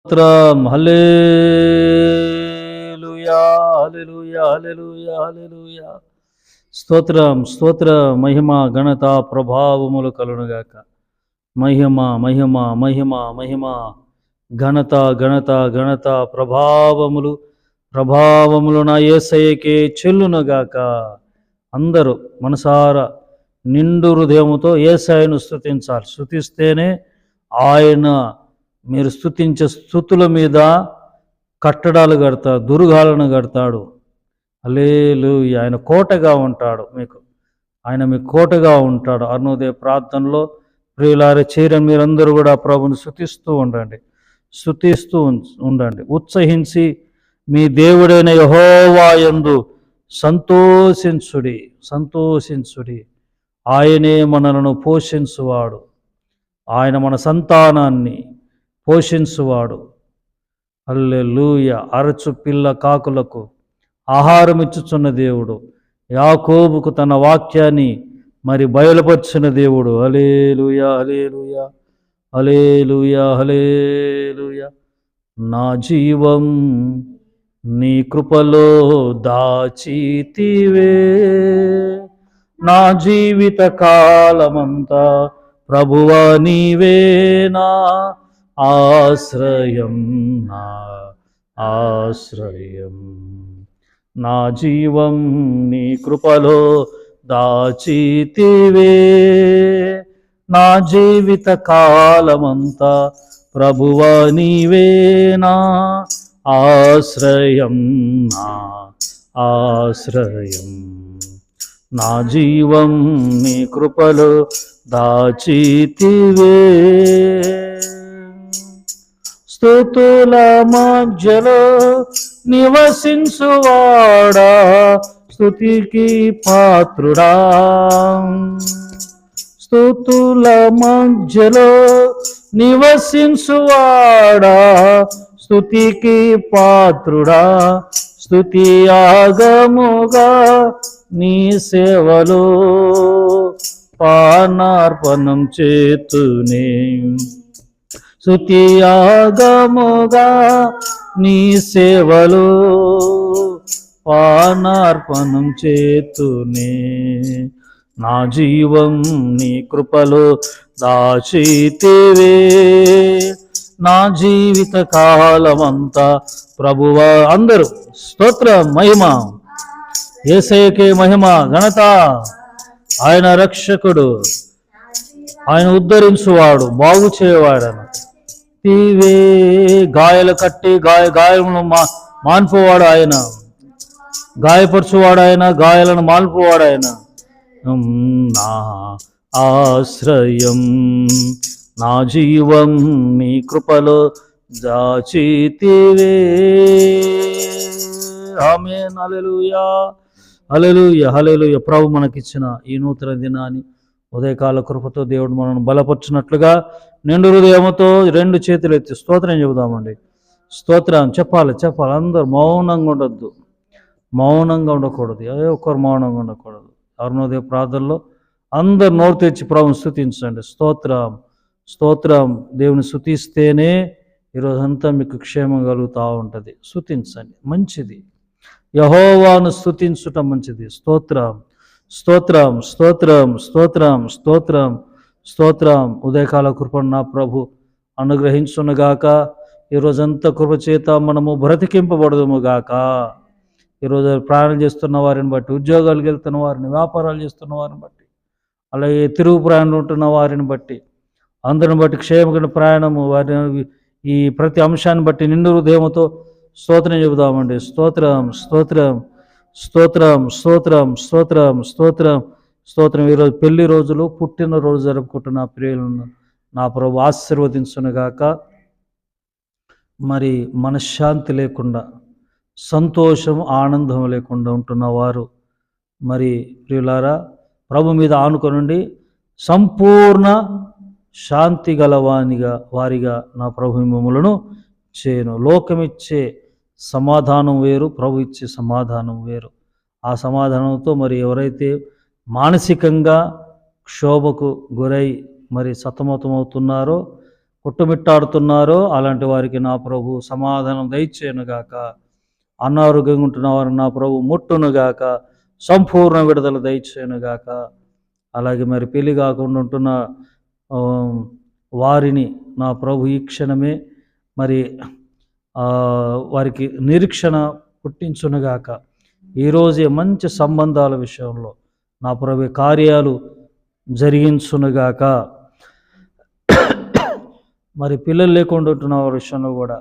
స్తోత్రం. హల్లెలూయా, హల్లెలూయా, హల్లెలూయా, హల్లెలూయా. స్తోత్రం, స్తోత్రం. మహిమ, ఘనత, ప్రభావములు కలుగునుగాక. మహిమ, మహిమ, మహిమ, మహిమ, ఘనత, ఘనత, ఘనత, ప్రభావములు నా యేసయ్యకే చెల్లునుగాక. అందరూ మనసారా నిండు హృదయముతో యేసయ్యను స్తుతించాలి. స్తుతిస్తేనే ఆయన మీరు స్తుతించే స్తుతుల మీద కట్టడాలు కడతాడు, దుర్గాలను కడతాడు. హల్లెలూయా. ఆయన కోటగా ఉంటాడు మీకు. ఆయన మీ కోటగా ఉంటాడు. అరుణోదయ ప్రార్థనలో ప్రియులారా చేరిన మీరందరూ కూడా ప్రభుని స్తుతిస్తూ ఉండండి. ఉత్సహించి మీ దేవుడైన యెహోవా యందు సంతోషించుడి. ఆయనే మనలను పోషించువాడు. ఆయన మన సంతానాన్ని పోషించువాడు. హల్లెలూయా. అరచు పిల్ల కాకులకు ఆహారం ఇచ్చుచున్న దేవుడు, యాకోబుకు తన వాక్యాన్ని మరి బయలుపరిచిన దేవుడు. హల్లెలూయా, హల్లెలూయా, హల్లెలూయా, హల్లెలూయా. నా జీవం నీ కృపలో దాచితివే, నా జీవిత కాలమంతా ప్రభువా నీవే నా ఆశ్రయం, నా ఆశ్రయం. నా జీవం నీ కృపలో దాచితివే, నా జీవిత కాలమంతా ప్రభువా నీవే నా ఆశ్రయం, నా ఆశ్రయం. నా జీవం నీ కృపలో దాచితివే. స్తుతుల మధ్యలో నివసించువాడా, స్తుతికి పాత్రుడా. స్తుతుల మధ్యలో నివసించువాడా, స్తుతికి పాత్రుడా. స్తుతి యాగముగా నీ సేవలో పానార్పణం చేతునే. స్తుతి యాగముగా నీ సేవలో పానార్పణం చేతునే. నా జీవం నీ కృపలో దాచితివే, నా జీవిత కాలమంతా ప్రభువా. అందరూ స్తోత్రం. మహిమ యేసయ్యకే మహిమ, ఘనత. ఆయన రక్షకుడు, ఆయన ఉద్ధరించువాడు, బాగు చేయవాడను. తీవే గాయాలు కట్టి గాయములను మాన్పువాడు ఆయన, గాయపరచువాడు ఆయన, గాయాలను మాన్పువాడు ఆయన. నా ఆశ్రయం, నా జీవం నీ కృపలో దాచితివే. ఆమేన్. హల్లెలూయా, హల్లెలూయా, హల్లెలూయా. ప్రభు మనకిచ్చిన ఈ నూతన దినాన్ని ఉదయకాల కృపతో దేవుడు మనల్ని బలపరిచినట్లుగా నిండు హృదయముతో రెండు చేతులు ఎత్తి స్తోత్రం చెబుదామండి. స్తోత్రం చెప్పాలి. అందరూ మౌనంగా ఉండొద్దు, మౌనంగా ఉండకూడదు. ఒక్కరు మౌనంగా ఉండకూడదు. అరుణోదయ ప్రార్థనలో అందరు నోరు తెచ్చి ప్రభుని స్తుతించండి. స్తోత్రం, స్తోత్రం. దేవుని స్తుతిస్తేనే ఈరోజంతా మీకు క్షేమం కలుగుతూ ఉంటుంది. స్తుతించండి, మంచిది. యెహోవాను స్తుతించుట మంచిది. స్తోత్రం, స్తోత్రం, స్తోత్రం, స్తోత్రం, స్తోత్రం, స్తోత్రం. ఉదయకాల కృపను నా ప్రభు అనుగ్రహించునుగాక. ఈరోజంతా కృపచేత మనము బ్రతికింపబడదుము గాక. ఈరోజు ప్రయాణం చేస్తున్న వారిని బట్టి, ఉద్యోగాలకు వెళ్తున్న వారిని, వ్యాపారాలు చేస్తున్న వారిని బట్టి, అలాగే తిరుగు ప్రయాణంలో ఉంటున్న వారిని బట్టి, అందరిని బట్టి క్షేమమైన ప్రయాణము వారిని ఈ ప్రతి అంశాన్ని బట్టి నిండు హృదయముతో స్తోత్రం చెబుదామండి. స్తోత్రం, స్తోత్రం, స్తోత్రం, స్తోత్రం, స్తోత్రం, స్తోత్రం, స్తోత్రం. ఈరోజు పెళ్లి రోజులు, పుట్టినరోజు జరుపుకుంటున్న ప్రియులను నా ప్రభు ఆశీర్వదించునుగాక. మరి మనశ్శాంతి లేకుండా, సంతోషం, ఆనందం లేకుండా ఉంటున్న వారు మరి ప్రియులారా ప్రభు మీద ఆనుకొనండి. సంపూర్ణ శాంతి వారిగా నా ప్రభు మిమ్ములను చేయను. లోకమిచ్చే సమాధానం వేరు, ప్రభు ఇచ్చే సమాధానం వేరు. ఆ సమాధానంతో మరి ఎవరైతే మానసికంగా క్షోభకు గురై మరి సతమతమవుతున్నారో, కొట్టుమిట్టాడుతున్నారో అలాంటి వారికి నా ప్రభు సమాధానం దయచేయనుగాక. అనారోగ్యంగా ఉంటున్న వారు నా ప్రభు ముట్టునుగాక, సంపూర్ణ విడుదల దయచేయనుగాక. అలాగే మరి పెళ్లి కాకుండా ఉంటున్న వారిని నా ప్రభు ఈ క్షణమే మరి వారికి నిరీక్షణ పుట్టించునుగాక. ఈరోజే మంచి సంబంధాల విషయంలో నా ప్రభు కార్యాలు జరిగించునుగాక. మరి పిల్లలు లేకుండా ఉంటున్న వారి విషయంలో కూడా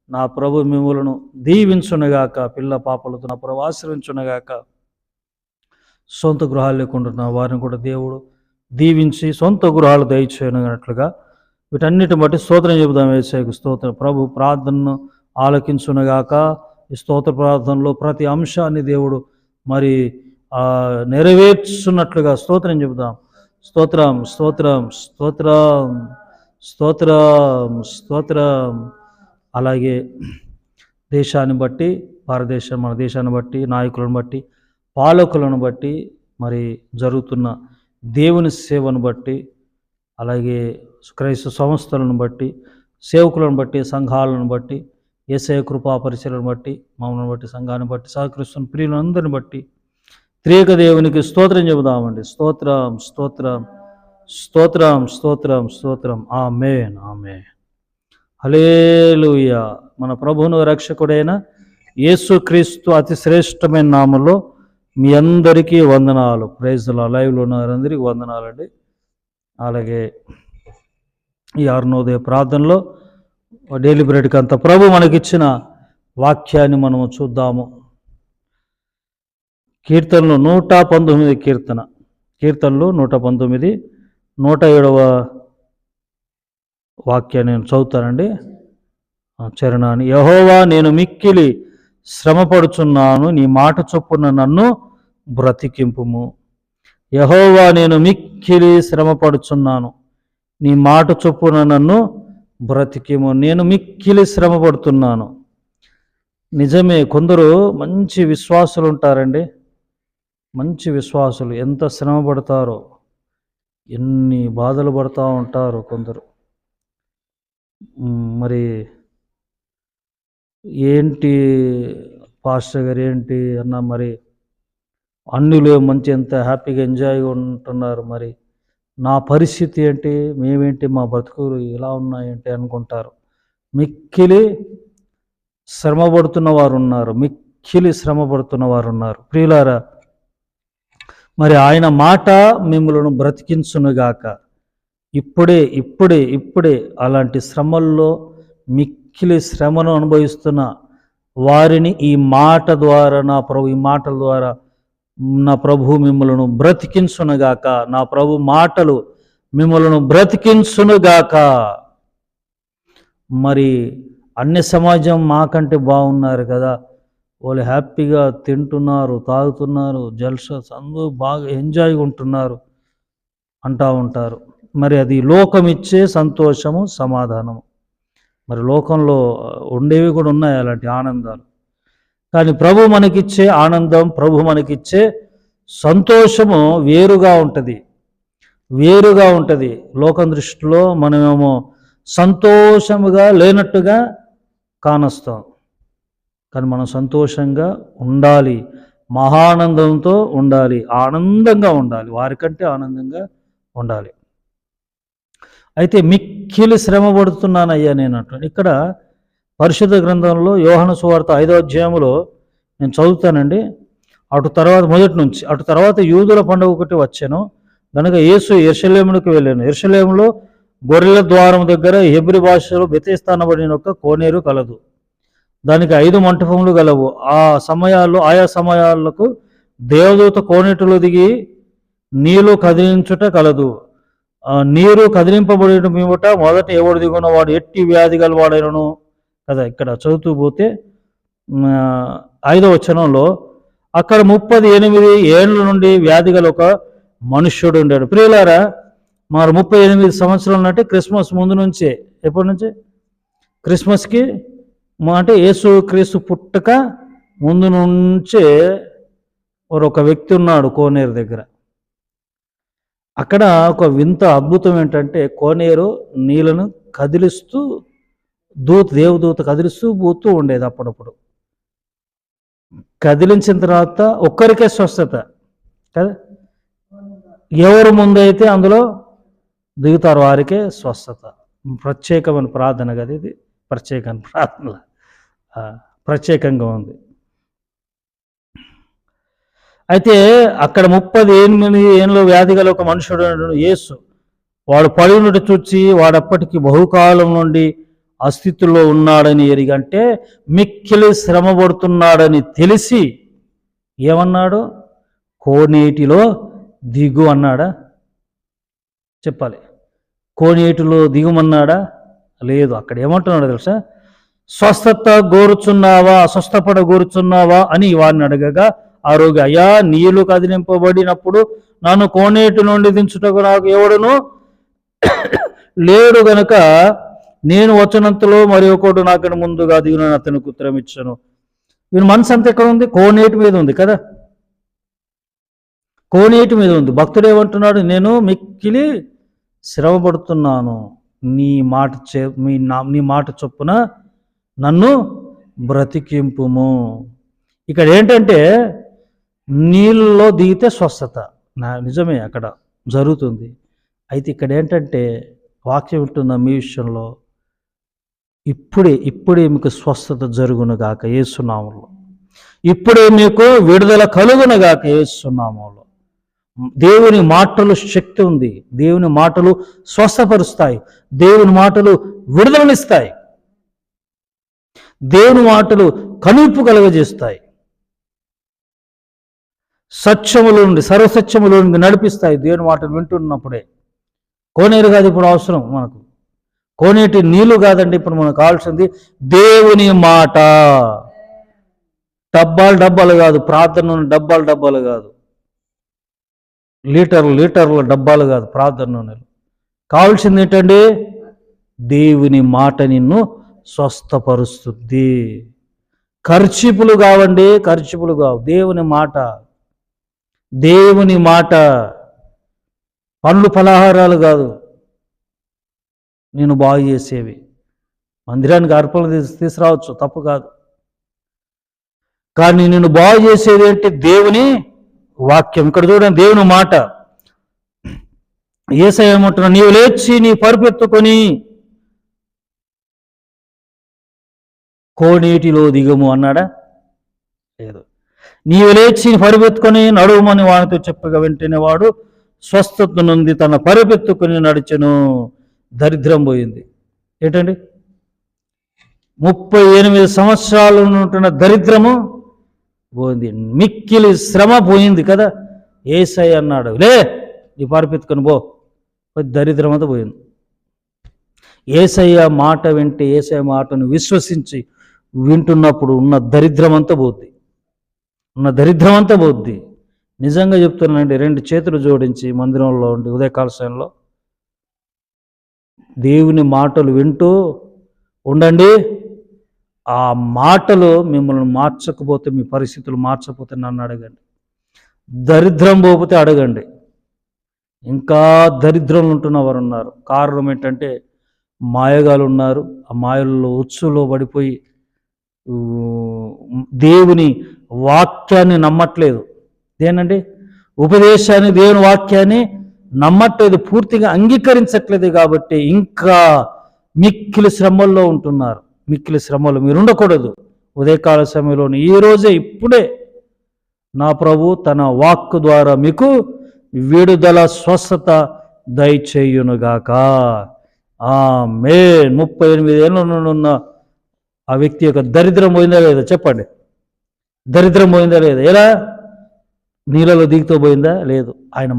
నా ప్రభు మిమ్ములను దీవించునుగాక. పిల్ల పాపలతో నా ప్రభు ఆశ్రయించునుగాక. సొంత గృహాలు లేకుండా వారిని కూడా దేవుడు దీవించి సొంత గృహాలు దయచేయనున్నట్లుగా వీటన్నిటిని బట్టి స్తోత్రం చెబుదాం. యేసయ్యకు స్తోత్రం. ప్రభు ప్రార్థనను ఆలకించునుగాక. ఈ స్తోత్ర ప్రార్థనలో ప్రతి అంశాన్ని దేవుడు మరి నెరవేర్చున్నట్లుగా స్తోత్రం చెబుదాం. స్తోత్రం స్తోత్రం స్తోత్రం స్తోత్రం స్తోత్రం. అలాగే దేశాన్ని బట్టి మన దేశాన్ని బట్టి నాయకులను బట్టి పాలకులను బట్టి మరి జరుగుతున్న దేవుని సేవను బట్టి అలాగే క్రైస్తవ సంస్థలను బట్టి సేవకులను బట్టి సంఘాలను బట్టి యేసయ్య కృపా పరిచయలను బట్టి మమ్మల్ని బట్టి సంఘాన్ని బట్టి సహకరిస్తున్న ప్రియులందరిని బట్టి త్రియేక దేవునికి స్తోత్రం చెబుదామండి. స్తోత్రం స్తోత్రం స్తోత్రం స్తోత్రం స్తోత్రం. ఆమేన్ ఆమేన్. హల్లెలూయా. మన ప్రభువును రక్షకుడైన యేసుక్రీస్తు అతి శ్రేష్టమైన నామంలో మీ అందరికీ వందనాలు. Praise the lord. లైవ్లో ఉన్న వారందరికీ వందనాలండి. అలాగే ఈ అరుణోదయ ప్రార్థనలో డైలీ బ్రెడ్కి అంత ప్రభు మనకిచ్చిన వాక్యాన్ని మనము చూద్దాము. కీర్తనలు 119 కీర్తనలు 119 107వ వాక్యాన్ని నేను చదువుతానండి. చరణాన్ని. యెహోవా, నేను మిక్కిలి శ్రమపడుచున్నాను, నీ మాట చొప్పున నన్ను బ్రతికింపుము. యెహోవా, నేను మిక్కిలి శ్రమపడుచున్నాను, నీ మాట చొప్పున నన్ను బ్రతికిము. నేను మిక్కిలి శ్రమపడుతున్నాను. నిజమే, కొందరు మంచి విశ్వాసులు ఉంటారండి. మంచి విశ్వాసులు ఎంత శ్రమ పడతారో, ఎన్ని బాధలు పడుతూ ఉంటారు కొందరు. మరి ఏంటి పాస్టర్ గారు ఏంటి అన్న, మరి అన్నిలో మంచి ఎంత హ్యాపీగా ఎంజాయ్గా ఉంటున్నారు, మరి నా పరిస్థితి ఏంటి, మేమేంటి, మా బతుకులు ఇలా ఉన్నాయంటే అనుకుంటారు. మిక్కిలి శ్రమ పడుతున్న వారు ఉన్నారు. ప్రియులారా, మరి ఆయన మాట మిమ్మల్ని బ్రతికించునుగాక. ఇప్పుడే అలాంటి శ్రమల్లో మిక్కిలి శ్రమను అనుభవిస్తున్న వారిని ఈ మాట ద్వారా ఈ మాటల ద్వారా నా ప్రభు మిమ్మల్ని బ్రతికించునుగాక. నా ప్రభు మాటలు మిమ్మల్ని బ్రతికించునుగాక. మరి అన్ని సమాజం మాకంటే బాగున్నారు కదా, వాళ్ళు హ్యాపీగా తింటున్నారు, తాగుతున్నారు, జల్సస్ అందరూ బాగా ఎంజాయ్గా ఉంటున్నారు అంటూ ఉంటారు. మరి అది లోకం ఇచ్చే సంతోషము, సమాధానము. మరి లోకంలో ఉండేవి కూడా ఉన్నాయి అలాంటి ఆనందాలు. కానీ ప్రభు మనకిచ్చే ఆనందం, ప్రభు మనకిచ్చే సంతోషము వేరుగా ఉంటుంది. లోకం దృష్టిలో మనమేమో సంతోషముగా లేనట్టుగా కానొస్తాం. కానీ మనం సంతోషంగా ఉండాలి, మహానందంతో ఉండాలి, ఆనందంగా ఉండాలి, వారికంటే ఆనందంగా ఉండాలి. అయితే మిక్కిలి శ్రమ పడుతున్నానయ్యా నేను అంటాను. ఇక్కడ పరిశుద్ధ గ్రంథంలో యోహాను సువార్త 5వ అధ్యాయంలో నేను చదువుతానండి. అటు తర్వాత యూదుల పండుగ ఒకటి వచ్చాను కనుక యేసు యెరూషలేమునకు వెళ్ళాను. యెరూషలేములో గొర్రెల ద్వారం దగ్గర హెబ్రీ భాషలో బెతెస్దా అనబడిన ఒక కోనేరు కలదు. దానికి 5 మంటపములు గలవు. ఆయా సమయాలకు దేవదూత కోనేటిలో దిగి నీళ్లు కదిలించుట కలదు. నీరు కదిలింపబడిన మీమట మొదట ఎవడు దిగున వాడు ఎట్టి వ్యాధి గలవాడైనను కదా. ఇక్కడ చదువుతూ పోతే 5వ వచనంలో అక్కడ 38 ఏళ్ళ నుండి వ్యాధి గల ఒక మనుష్యుడు ఉండాడు. ప్రియులారా, మరి 38 సంవత్సరాలు అంటే క్రిస్మస్ ముందు నుంచే, ఎప్పటి నుంచే క్రిస్మస్కి అంటే యేసుక్రీస్తు పుట్టక ముందు నుంచే ఒక వ్యక్తి ఉన్నాడు కోనేరు దగ్గర. అక్కడ ఒక వింత అద్భుతం ఏంటంటే కోనేరు నీళ్లను కదిలిస్తూ దేవదూత కదిలిస్తూ పోతూ ఉండేది. అప్పుడప్పుడు కదిలించిన తర్వాత ఒక్కరికే స్వస్థత కదా, ఎవరు ముందైతే అందులో దిగుతారు వారికే స్వస్థత. ప్రత్యేకమైన ప్రార్థన కదా ఇది, ప్రత్యేకమైన ప్రార్థన, ప్రత్యేకంగా ఉంది. అయితే అక్కడ 38 ఏళ్ళ వ్యాధి గల ఒక మనుషుడు యేసు, వాడు పడి నుండి చూచి వాడప్పటికి బహుకాలం నుండి అస్థితిలో ఉన్నాడని ఎరిగంటే మిక్కిలి శ్రమపడుతున్నాడని తెలిసి ఏమన్నాడు? కోనేటిలో దిగు అన్నాడా? చెప్పాలి. కోనేటిలో దిగుమన్నాడా? లేదు. అక్కడ ఏమంటున్నాడు తెలుసా? స్వస్థత గోరుచున్నావా, స్వస్థపడ గోరుచున్నావా అని వాడిని అడగగా ఆ రోగి, అయ్యా నీళ్లు కదిలింపబడినప్పుడు నన్ను కోనేటి నుండి దించుటకు నాకు ఎవడును లేడు గనుక నేను వచ్చినంతలో మరి ఒకడు నాకన్నా ముందుగా దిగునని అతనికి ఉత్తరం ఇచ్చాను. వీని మనసు అంతా ఎక్కడ ఉంది? కోనేటి మీద ఉంది కదా, కోనేటి మీద ఉంది. భక్తుడు ఏమంటున్నాడు? నేను మిక్కిలి శ్రమపడుతున్నాను, నీ మాట చొప్పున నన్ను బ్రతికింపుము. ఇక్కడ ఏంటంటే నీళ్ళలో దిగితే స్వస్థత, నిజమే అక్కడ జరుగుతుంది. అయితే ఇక్కడ ఏంటంటే వాక్యం ఉంటున్న మీ విషయంలో ఇప్పుడే మీకు స్వస్థత జరుగునుగాక యేసునామములో, ఇప్పుడే మీకు విడుదల కలుగునుగాక యేసునామములో. దేవుని మాటలు శక్తి ఉంది, దేవుని మాటలు స్వస్థపరుస్తాయి, దేవుని మాటలు విడుదలనిస్తాయి, దేవుని మాటలు కనువిప్పు కలుగజేస్తాయి, సత్యములో నుండి సర్వసత్యములో నుండి నడిపిస్తాయి. దేవుని మాటలు వింటున్నప్పుడే. కోనేరు కాదు ఇప్పుడు అవసరం మనకు, కోనేటి నీళ్లు కాదండి ఇప్పుడు మనకు కావాల్సింది దేవుని మాట. డబ్బాలు కాదు, ప్రార్థన డబ్బాలు కాదు, లీటర్ల డబ్బాలు కాదు ప్రార్థన నూనెలు. కావాల్సింది ఏంటండి? దేవుని మాట నిన్ను స్వస్థపరుస్తుంది. ఖర్చీపులు కావండి, ఖర్చీపులు కావు, దేవుని మాట, పండ్లు పలహారాలు కాదు నేను బాగు చేసేవి. మందిరానికి అర్పణలు తీసుకురావచ్చు, తప్పు కాదు, కానీ నేను బాగు చేసేది ఏంటి? దేవుని వాక్యం. ఇక్కడ చూడండి, దేవుని మాట. యేసయ్య ఏమంటున్నా? నీవు లేచి నీ పరుపెత్తుకొని కోనేటిలో దిగము అన్నాడా? లేదు. నీవు లేచి పరుపెత్తుకొని నడువమని వానితో చెప్పగా వెంటనే వాడు స్వస్థత నుండి తన పరుపెత్తుకొని నడిచెను, దరిద్రం పోయింది. ఏంటండి? 38 సంవత్సరాలు ఉంటున్న దరిద్రము పోయింది, మిక్కిలి శ్రమ పోయింది కదా. యేసయ్య అన్నాడు, లే నీ పరుపెత్తుకొని పో, దరిద్రం అంతా పోయింది. యేసయ్య మాట వింటే, యేసయ్య మాటను విశ్వసించి వింటున్నప్పుడు ఉన్న దరిద్రం అంతా పోద్ది, నిజంగా చెప్తున్నానండి. 2 చేతులు జోడించి మందిరంలో ఉండి ఉదయకాల సమయంలో దేవుని మాటలు వింటూ ఉండండి. ఆ మాటలు మిమ్మల్ని మార్చకపోతే, మీ పరిస్థితులు మార్చకపోతే నన్ను అడగండి. దరిద్రం పోతే అడగండి. ఇంకా దరిద్రంలో ఉంటున్న వారు ఉన్నారు. కారణం ఏంటంటే మాయగాలు ఉన్నారు. ఆ మాయల్లో ఉచ్చులో పడిపోయి దేవుని వాక్యాన్ని నమ్మట్లేదు. దేనండి? ఉపదేశాన్ని, దేవుని వాక్యాన్ని నమ్మట్లేదు, పూర్తిగా అంగీకరించట్లేదు. కాబట్టి ఇంకా మిక్కిలి శ్రమల్లో ఉంటున్నారు. మిక్కిలి శ్రమలు మీరు ఉండకూడదు. ఉదయకాల సమయంలో ఇప్పుడే నా ప్రభు తన వాక్కు ద్వారా మీకు విడుదల, స్వస్థత దయచేయునుగాక. ఆమేన్. 38 ఏళ్ళ నుండి ఉన్న ఆ వ్యక్తి యొక్క దరిద్రం పోయిందా లేదా? చెప్పండి. దరిద్రం పోయిందా లేదా? ఎలా? నీళ్ళలో దిగుతూ పోయిందా? లేదు. ఆయన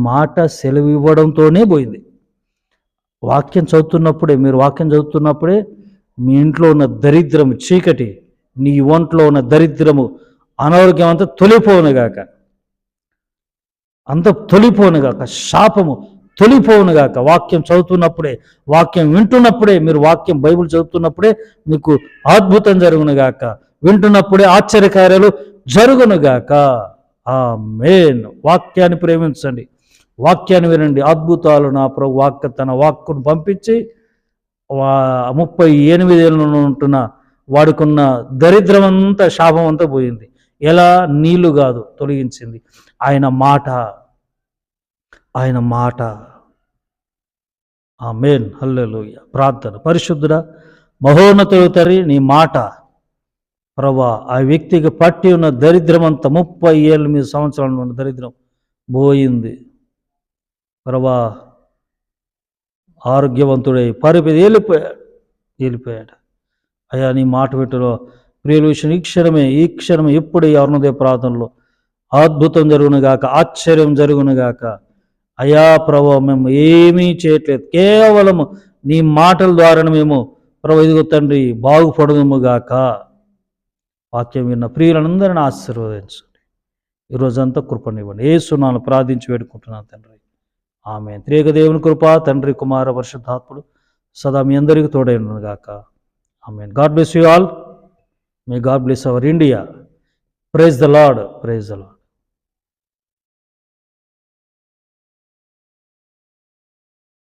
మాట సెలవు ఇవ్వడంతోనే పోయింది. మీరు వాక్యం చదువుతున్నప్పుడే మీ ఇంట్లో ఉన్న దరిద్రము, చీకటి, నీ ఒంట్లో ఉన్న దరిద్రము, అనారోగ్యం అంతా తొలిపోనుగాక, శాపము తొలిపోనుగాక. వాక్యం చదువుతున్నప్పుడే, వాక్యం వింటున్నప్పుడే, మీరు వాక్యం బైబిల్ చదువుతున్నప్పుడే మీకు అద్భుతం జరుగునుగాక, వింటున్నప్పుడే ఆశ్చర్యకార్యాలు జరుగునుగాక. ఆమేన్. వాక్యాన్ని ప్రేమించండి, వాక్యాన్ని వినండి. అద్భుతాలు నా ప్రభు తన వాక్కును పంపించి 38 ఏళ్ళ నుండి ఉంటున్న వాడుకున్న దరిద్రం అంతా, శాపం అంతా పోయింది. ఎలా? నీళ్లు కాదు, తొలగించింది ఆయన మాట. ఆమేన్, హల్లెలూయా. ప్రార్థన. పరిశుద్ధుడా, మహోన్నతుడు తండ్రి, నీ మాట ప్రభా ఆ వ్యక్తికి పట్టి ఉన్న దరిద్రం అంతా, 30 ఏళ్ళ మీద సంవత్సరాల ఉన్న దరిద్రం పోయింది ప్రభా. ఆరోగ్యవంతుడై పరిపేది వెళ్ళిపోయాడు. అయ్యా నీ మాట పెట్టులో ప్రియుల విషయం ఈ క్షణమే ఎప్పుడు ఈ అరుణోదయ ప్రార్థనలో అద్భుతం జరుగునుగాక, ఆశ్చర్యం జరుగునుగాక. అయ్యా ప్రభు, మేము ఏమీ చేయట్లేదు, కేవలము నీ మాటల ద్వారానే మేము ప్రభు ఇదిగో తండ్రి బాగుపడదుముగాక. వాక్యం విన్న ప్రియులందరిని ఆశీర్వదించండి. ఈరోజంతా కృపనివ్వండి. యేసునామములో ప్రార్థించి వేడుకుంటున్నాను తండ్రి. ఆమేన్. త్రియేక దేవుని కృప, తండ్రి, కుమార, పరిశుద్ధాత్ముడు సదా మీ అందరికీ తోడైనగాక. ఆమేన్. God bless you all. May God bless our India. Praise the lord.